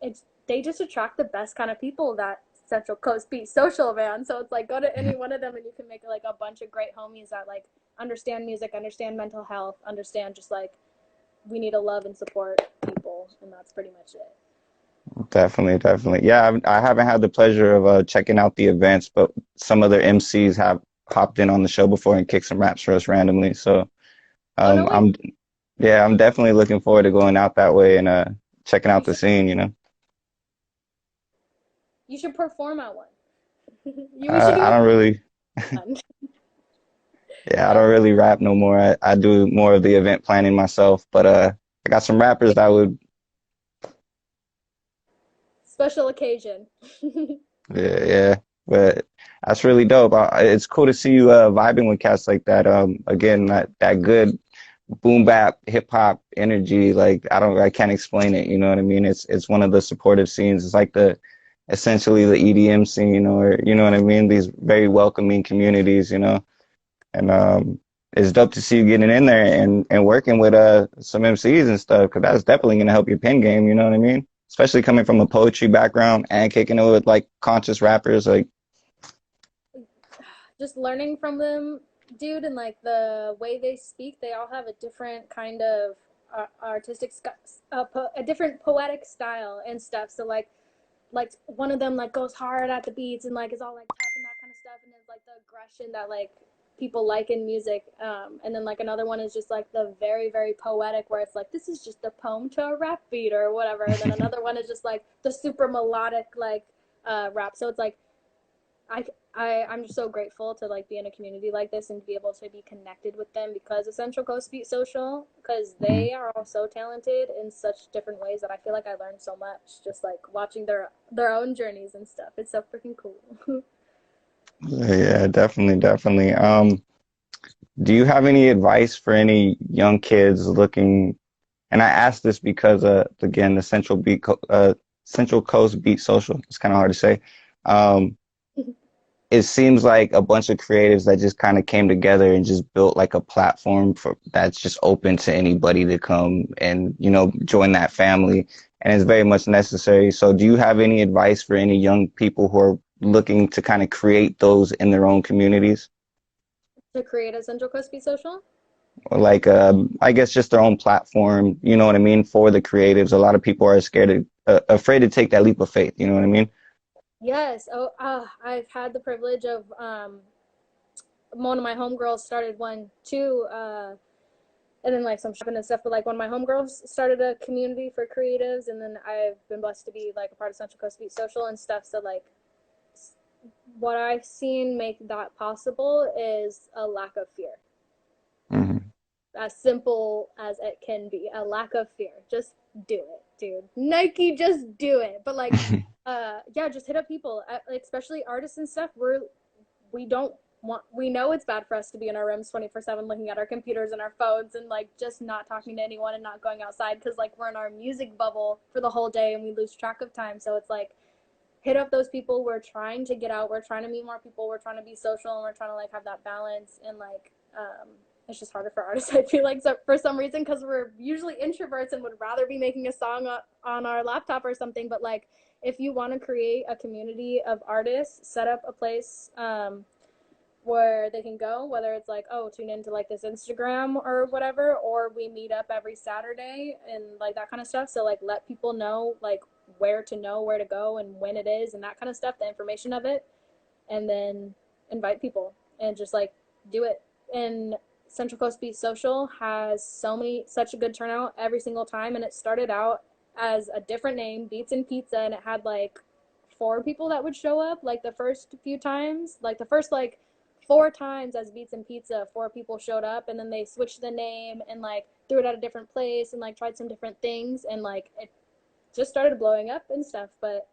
it's they just attract the best kind of people that Central Coast Beach Social, man. So it's like go to any one of them and you can make like a bunch of great homies that like understand music, understand mental health, understand just like we need to love and support people, and that's pretty much it. Definitely, definitely. Yeah, I haven't had the pleasure of checking out the events, but some other MCs have hopped in on the show before and kicked some raps for us randomly. So Oh no way! I'm yeah, I'm definitely looking forward to going out that way and checking You out the should scene, you know. you should perform at one. We should do I a don't really one. Yeah, I Yeah, don't really rap no more. I do more of the event planning myself, but I got some rappers that would special occasion. yeah, yeah. But that's really dope. It's cool to see you vibing with cats like that. Again, that good boom bap hip hop energy. Like I can't explain it. You know what I mean? It's one of the supportive scenes. It's like the essentially the EDM scene, or you know what I mean? These very welcoming communities. You know. And it's dope to see you getting in there and working with some MCs and stuff, because that's definitely gonna help your pen game, you know what I mean? Especially coming from a poetry background and kicking it with like conscious rappers, like just learning from them, dude, and like the way they speak, they all have a different kind of artistic, a different poetic style and stuff. So like one of them like goes hard at the beats and like is all like tough and that kind of stuff, and then like the aggression that like people like in music. And then like another one is just like the very very poetic where it's like this is just a poem to a rap beat or whatever. And then another one is just like the super melodic like rap. So it's like I, I'm just so grateful to like be in a community like this and to be able to be connected with them because of Central Coast Beat Social, because Mhm. they are all so talented in such different ways that I feel like I learned so much just like watching their own journeys and stuff. It's so freaking cool. Yeah, definitely, definitely. Do you have any advice for any young kids looking? And I asked this because, again, the Central Coast Beat Social. It's kind of hard to say. Um, it seems like a bunch of creatives that just kind of came together and just built like a platform for that's just open to anybody to come and, join that family. And it's very much necessary. So do you have any advice for any young people who are looking to kind of create those in their own communities? To create a Central Coast Beat Social. Or like, I guess just their own platform, you know what I mean, for the creatives. A lot of people are afraid to take that leap of faith, you know what I mean? Yes. Oh, I've had the privilege of one of my homegirls started one too. And then like some shopping and stuff. But like one of my homegirls started a community for creatives, and then I've been blessed to be like a part of Central Coast Beat Social and stuff. So like what I've seen make that possible is a lack of fear. Hmm. As simple as it can be, a lack of fear. Just do it, dude. Nike, just do it. But like, yeah, just hit up people, especially artists and stuff. We don't we know it's bad for us to be in our rooms 24/7 looking at our computers and our phones and like just not talking to anyone and not going outside because like we're in our music bubble for the whole day and we lose track of time. So it's like hit up those people. We're trying to get out, we're trying to meet more people, we're trying to be social, and we're trying to like have that balance. And like it's just harder for artists, I feel like, so for some reason, because we're usually introverts and would rather be making a song on our laptop or something. But like if you want to create a community of artists, set up a place where they can go, whether it's like, oh, tune into like this Instagram or whatever, or we meet up every Saturday and like that kind of stuff. So like let people know like where to go and when it is and that kind of stuff, the information of it, and then invite people and just like do it. And Central Coast Beat Social has such a good turnout every single time, and it started out as a different name, Beats and Pizza, and it had like four people that would show up like the first few times, like the first like four times as Beats and Pizza, four people showed up, and then they switched the name and like threw it at a different place and like tried some different things, and like it just started blowing up and stuff. But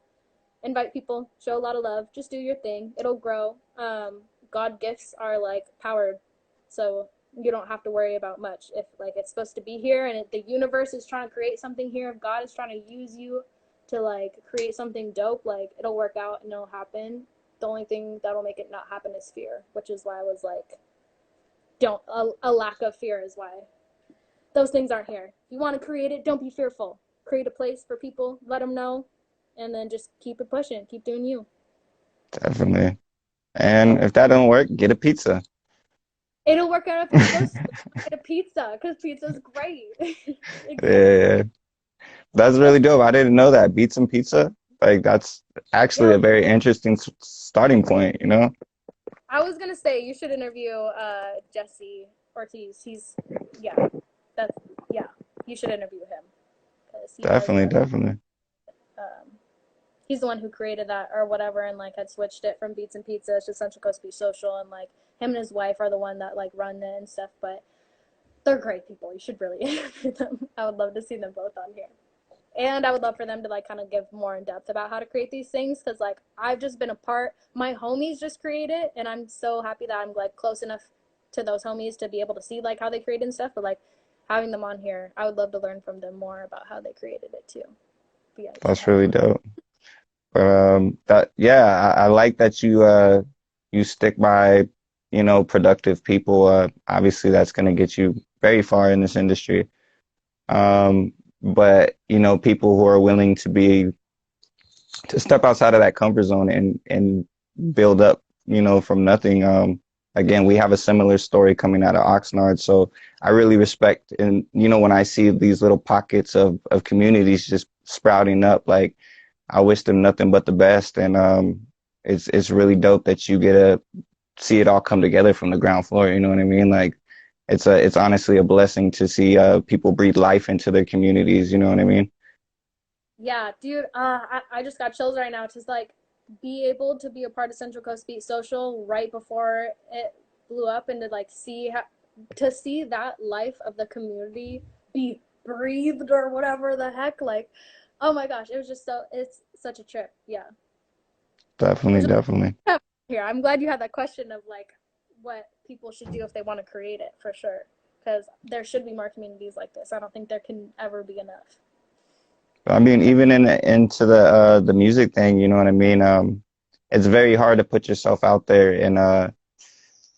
invite people, show a lot of love, just do your thing, it'll grow. God gifts are like powered, so you don't have to worry about much. If like it's supposed to be here and the universe is trying to create something here, if God is trying to use you to like create something dope, like it'll work out and it'll happen. The only thing that'll make it not happen is fear, which is why I was like, don't, a lack of fear is why those things aren't here. If you want to create it, don't be fearful. Create a place for people, let them know, and then just keep it pushing, keep doing you. Definitely. And if that don't work, get a pizza. It'll work out if you go get a pizza because pizza's great. Exactly. Yeah, that's really dope. I didn't know that. Beats and pizza. Like that's actually Yeah, a very interesting starting point, you know? I was gonna say you should interview Jesse Ortiz. He's yeah, that's yeah. You should interview him because he has Definitely, definitely. um, he's the one who created that or whatever, and like had switched it from Beats and Pizza to Central Coast Beat Social, and like him and his wife are the one that like run it and stuff. But they're great people. You should really interview them. I would love to see them both on here. And I would love for them to like kind of give more in depth about how to create these things, because like I've just been a part, my homies just create it, and I'm so happy that I'm like close enough to those homies to be able to see like how they create and stuff. But like having them on here, I would love to learn from them more about how they created it too. But yeah, you should That's have really them on. dope. But that yeah, I like that you stick by, productive people. Obviously that's gonna get you very far in this industry. But people who are willing to step outside of that comfort zone and build up, from nothing. Again, we have a similar story coming out of Oxnard, so I really respect, and when I see these little pockets of communities just sprouting up, like I wish them nothing but the best, and it's really dope that you get to see it all come together from the ground floor. You know what I mean? Like it's honestly a blessing to see people breathe life into their communities. You know what I mean? Yeah, dude, I just got chills right now to like be able to be a part of Central Coast Beat Social right before it blew up and to like to see that life of the community be breathed or whatever the heck. Like, oh my gosh, it was just it's such a trip. Yeah. Definitely, Which definitely. here, I'm glad you had that question of like what people should do if they want to create it for sure. Because there should be more communities like this. I don't think there can ever be enough. I mean, even into the music thing, you know what I mean? It's very hard to put yourself out there and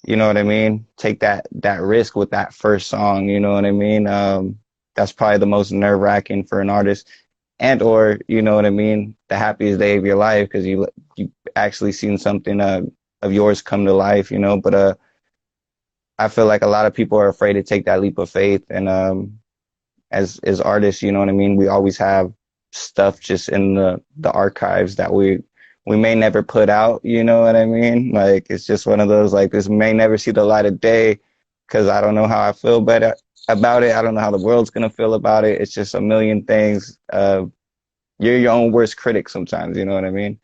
you know what I mean? Take that risk with that first song, you know what I mean? That's probably the most nerve-wracking for an artist, and or you know what I mean, the happiest day of your life because you actually seen something of yours come to life, But I feel like a lot of people are afraid to take that leap of faith, and as artists, you know what I mean, we always have stuff just in the archives that we may never put out, you know what I mean? Like it's just one of those like this may never see the light of day because I don't know how I feel better about it. I don't know how the world's gonna feel about it. It's just a million things. You're your own worst critic sometimes, you know what I mean?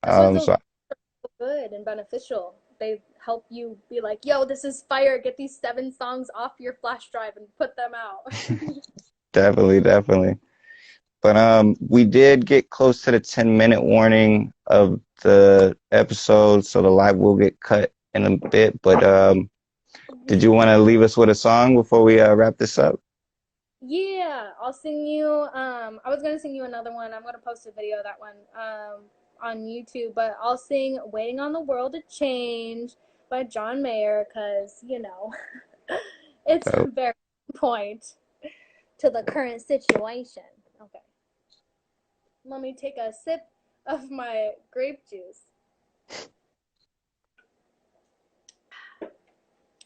That's what those So good and beneficial. They help you be like, yo, this is fire. Get these 7 songs off your flash drive and put them out. definitely, definitely. But we did get close to the 10-minute warning of the episode, so the live will get cut in a bit. But did you want to leave us with a song before we wrap this up? Yeah, I'll sing you. I was gonna sing you another one. I'm gonna post a video of that one on YouTube, but I'll sing "Waiting on the World to Change" by John Mayer because it's So, very point to the current situation. Okay, let me take a sip of my grape juice.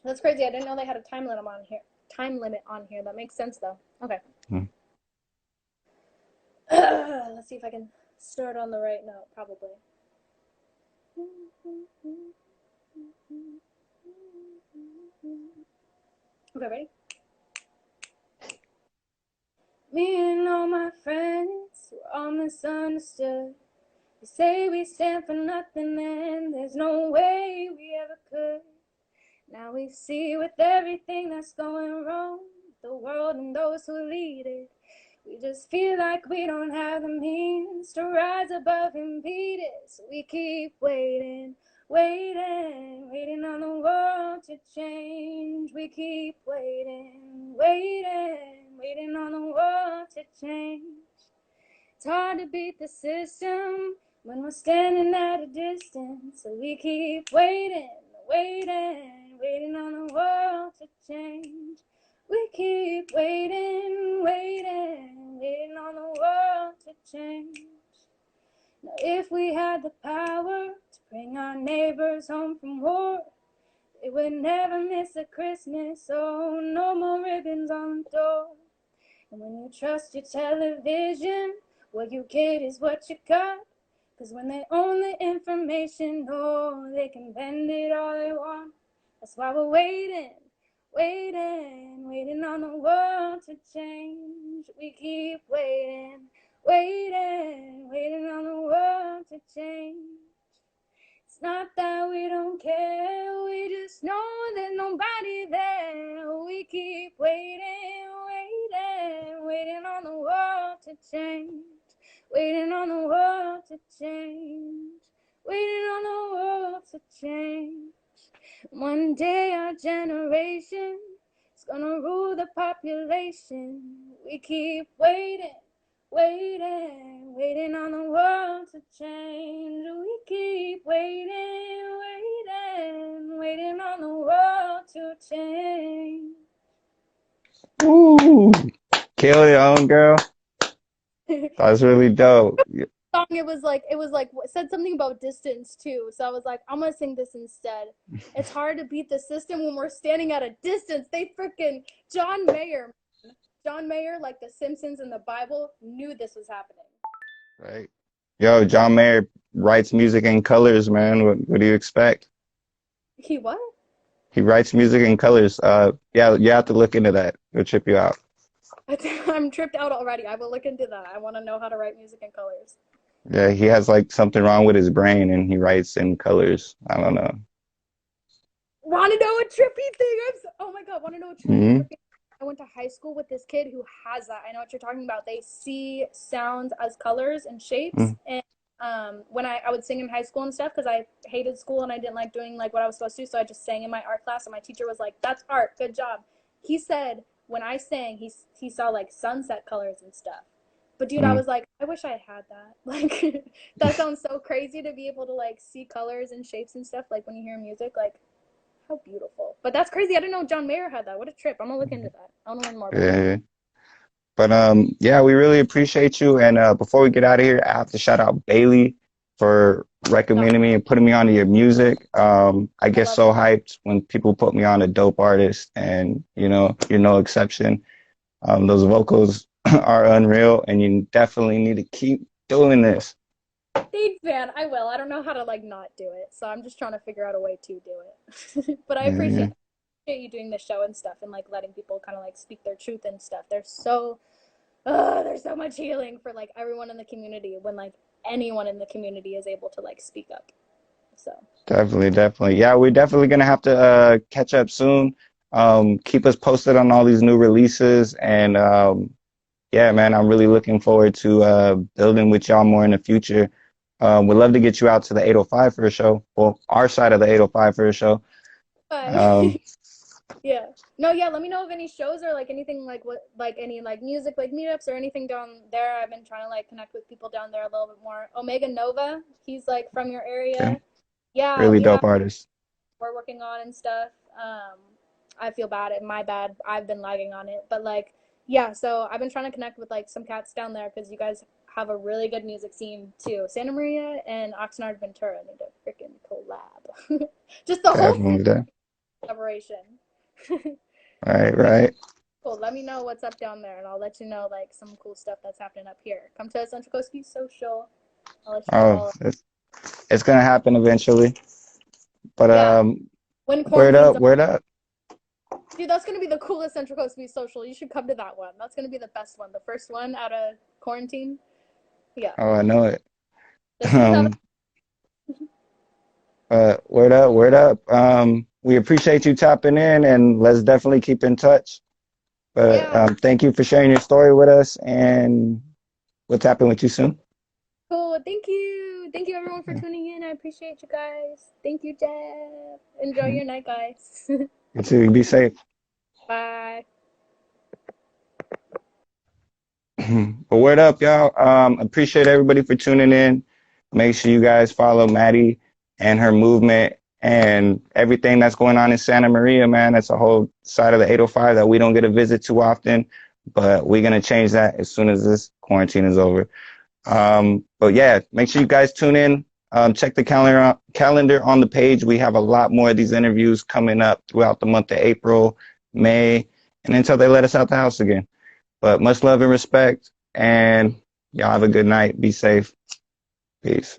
That's crazy. I didn't know they had a time limit on here. Time limit on here. That makes sense though. Okay. hmm. Let's see if I can start on the right note. Probably. Okay, ready? Me and all my friends were all misunderstood. They say we stand for nothing and there's no way we ever could. Now we see with everything that's going wrong, the world and those who lead it. We just feel like we don't have the means to rise above and beat it. So we keep waiting, waiting, waiting on the world to change. We keep waiting, waiting, waiting on the world to change. It's hard to beat the system when we're standing at a distance. So we keep waiting, waiting, waiting on the world to change. We keep waiting, waiting, waiting on the world to change. Now, if we had the power to bring our neighbors home from war, they would never miss a Christmas. Oh, no more ribbons on the door. And when you trust your television, what you get is what you got. Cause when they own the information, oh, they can bend it all they want. That's why we're waiting, waiting, waiting on the world to change. We keep waiting, waiting, waiting on the world to change. It's not that we don't care, we just know there's nobody there. We keep waiting, waiting, waiting on the world to change. Waiting on the world to change. Waiting on the world to change. One day our generation is gonna rule the population. We keep waiting, waiting, waiting on the world to change. We keep waiting, waiting, waiting on the world to change. Ooh, kill your own girl. That's really dope. song, it was like said something about distance too. So I was like, I'm gonna sing this instead. It's hard to beat the system when we're standing at a distance. They freaking John Mayer, John Mayer, like the Simpsons in the Bible, knew this was happening. Right. Yo, John Mayer writes music in colors, man. What do you expect? He what? He writes music in colors. Yeah, you have to look into that. It'll trip you out. I'm tripped out already. I will look into that. I want to know how to write music in colors. Yeah, he has like something wrong with his brain and he writes in colors. I don't know. Want to know a trippy thing? Oh my god, want to know a Hmm. trippy? I went to high school with this kid who has that. I know what you're talking about. They see sounds as colors and shapes. And when I would sing in high school and stuff, because I hated school and I didn't like doing like what I was supposed to, so I just sang in my art class. And my teacher was like, "That's art. Good job." He said when I sang, he saw like sunset colors and stuff. But dude, I Mm. was like, I wish I had that. Like, that sounds so crazy to be able to like see colors and shapes and stuff. Like when you hear music, like how beautiful. But that's crazy. I didn't know John Mayer had that. What a trip. I'm gonna look into that. I want to learn more about that. Yeah. But yeah, we really appreciate you. And before we get out of here, I have to shout out Bailey for No, recommending me and putting me onto your music. I I get love so that. hyped when people put me on a dope artist, and you know, you're no exception. Those vocals are unreal, and you definitely need to keep doing this. Thanks, man. I will. I don't know how to like not do it, so I'm just trying to figure out a way to do it. But I Yeah, appreciate you doing this show and stuff, and like letting people kind of like speak their truth and stuff. There's so much healing for like everyone in the community when like anyone in the community is able to like speak up. So definitely, definitely. Yeah, we're definitely gonna have to catch up soon. Keep us posted on all these new releases, and yeah, man, I'm really looking forward to building with y'all more in the future. We'd love to get you out to the 805 for a show. Well, our side of the 805 for a show. bye. Um, Yeah. No, yeah, let me know of any shows or like anything like what like any like music like meetups or anything down there. I've been trying to like connect with people down there a little bit more. Omega Nova, he's like from your okay. area. Yeah, Really we have dope artist. we're working on and stuff. I feel bad, my bad. I've been lagging on it. But like yeah, so I've been trying to connect with like some cats down there because you guys have a really good music scene too. Santa Maria and Oxnard Ventura need to freaking collab. Just the whole Definitely there. collaboration. Right, But right. cool. Let me know what's up down there, and I'll let you know like some cool stuff that's happening up here. Come to Central Coast Beach Social. I'll let you know Oh, all. it's gonna happen eventually. But Yeah, when word quarantine's up, over. word up. Dude, that's gonna be the coolest Central Coast Beach Social. You should come to that one. That's gonna be the best one. The first one out of quarantine. Yeah, Oh, I know it. they should just have. Um, word up, word up. We appreciate you tapping in, and let's definitely keep in touch. But Yeah, thank you for sharing your story with us, and we'll tap in with you soon. cool. Thank you. Thank you everyone for tuning in. I appreciate you guys. Thank you, Jeff. Enjoy your night, guys. You too. Be safe. Bye. But word up, y'all. Appreciate everybody for tuning in. Make sure you guys follow Maddie and her movement and everything that's going on in Santa Maria, man. That's a whole side of the 805 that we don't get to visit too often, but we're going to change that as soon as this quarantine is over. But yeah, make sure you guys tune in. Check the calendar on the page. We have a lot more of these interviews coming up throughout the month of April, May, and until they let us out the house again. But much love and respect, and y'all have a good night. Be safe. Peace.